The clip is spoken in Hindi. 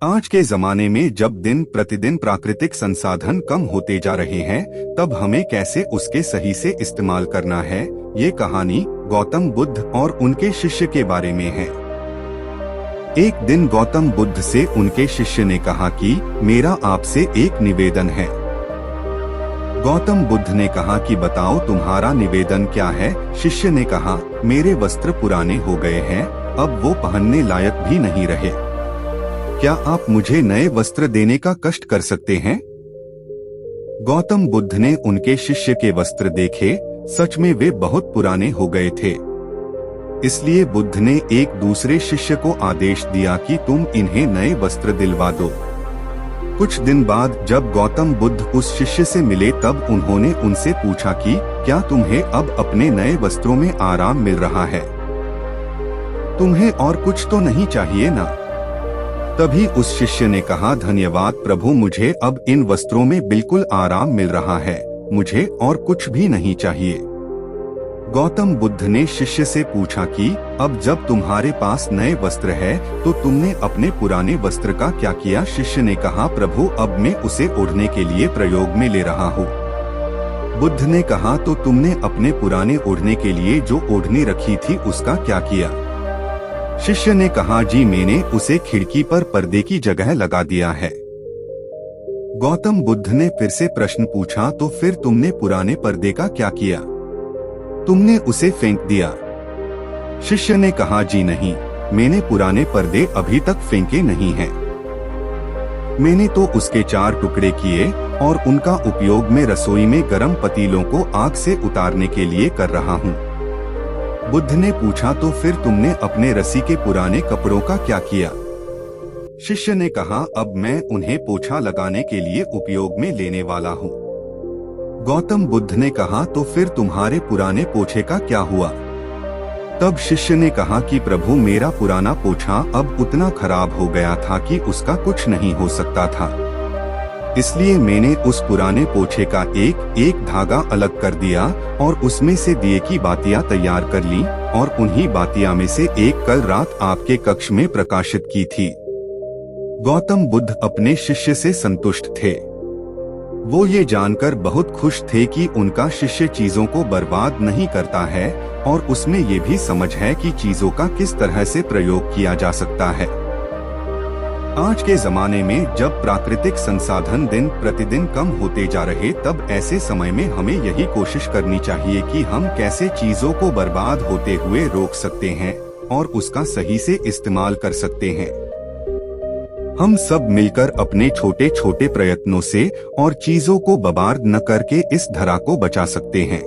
आज के जमाने में जब दिन प्रतिदिन प्राकृतिक संसाधन कम होते जा रहे हैं, तब हमें कैसे उसके सही से इस्तेमाल करना है। ये कहानी गौतम बुद्ध और उनके शिष्य के बारे में है। एक दिन गौतम बुद्ध से उनके शिष्य ने कहा कि मेरा आपसे एक निवेदन है। गौतम बुद्ध ने कहा कि बताओ तुम्हारा निवेदन क्या है। शिष्य ने कहा, मेरे वस्त्र पुराने हो गए हैं, अब वो पहनने लायक भी नहीं रहे। क्या आप मुझे नए वस्त्र देने का कष्ट कर सकते हैं? गौतम बुद्ध ने उनके शिष्य के वस्त्र देखे, सच में वे बहुत पुराने हो गए थे। इसलिए बुद्ध ने एक दूसरे शिष्य को आदेश दिया कि तुम इन्हें नए वस्त्र दिलवा दो। कुछ दिन बाद जब गौतम बुद्ध उस शिष्य से मिले, तब उन्होंने उनसे पूछा कि क्या तुम्हें अब अपने नए वस्त्रों में आराम मिल रहा है? तुम्हें और कुछ तो नहीं चाहिए ना? तभी उस शिष्य ने कहा, धन्यवाद प्रभु, मुझे अब इन वस्त्रों में बिल्कुल आराम मिल रहा है, मुझे और कुछ भी नहीं चाहिए। गौतम बुद्ध ने शिष्य से पूछा कि अब जब तुम्हारे पास नए वस्त्र है तो तुमने अपने पुराने वस्त्र का क्या किया? शिष्य ने कहा, प्रभु अब मैं उसे ओढ़ने के लिए प्रयोग में ले रहा हूँ। बुद्ध ने कहा, तो तुमने अपने पुराने ओढ़ने के लिए जो ओढ़नी रखी थी उसका क्या किया? शिष्य ने कहा, जी मैंने उसे खिड़की पर पर्दे की जगह लगा दिया है। गौतम बुद्ध ने फिर से प्रश्न पूछा, तो फिर तुमने पुराने पर्दे का क्या किया? तुमने उसे फेंक दिया? शिष्य ने कहा, जी नहीं, मैंने पुराने पर्दे अभी तक फेंके नहीं हैं। मैंने तो उसके 4 टुकड़े किए और उनका उपयोग मैं रसोई में गर्म पतीलों को आग से उतारने के लिए कर रहा हूँ। बुद्ध ने पूछा, तो फिर तुमने अपने रस्सी के पुराने कपड़ों का क्या किया? शिष्य ने कहा, अब मैं उन्हें पोछा लगाने के लिए उपयोग में लेने वाला हूँ। गौतम बुद्ध ने कहा, तो फिर तुम्हारे पुराने पोछे का क्या हुआ? तब शिष्य ने कहा कि प्रभु मेरा पुराना पोछा अब उतना खराब हो गया था कि उसका कुछ नहीं हो सकता था। इसलिए मैंने उस पुराने पोछे का एक एक धागा अलग कर दिया और उसमें से दिए की बातियां तैयार कर ली और उन्हीं बातियां में से एक कल रात आपके कक्ष में प्रकाशित की थी। गौतम बुद्ध अपने शिष्य से संतुष्ट थे। वो ये जानकर बहुत खुश थे कि उनका शिष्य चीजों को बर्बाद नहीं करता है और उसमें ये भी समझ है कि चीजों का किस तरह से प्रयोग किया जा सकता है। आज के जमाने में जब प्राकृतिक संसाधन दिन प्रतिदिन कम होते जा रहे, तब ऐसे समय में हमें यही कोशिश करनी चाहिए कि हम कैसे चीजों को बर्बाद होते हुए रोक सकते हैं और उसका सही से इस्तेमाल कर सकते हैं। हम सब मिलकर अपने छोटे छोटे प्रयत्नों से और चीजों को बर्बाद न करके इस धरा को बचा सकते हैं।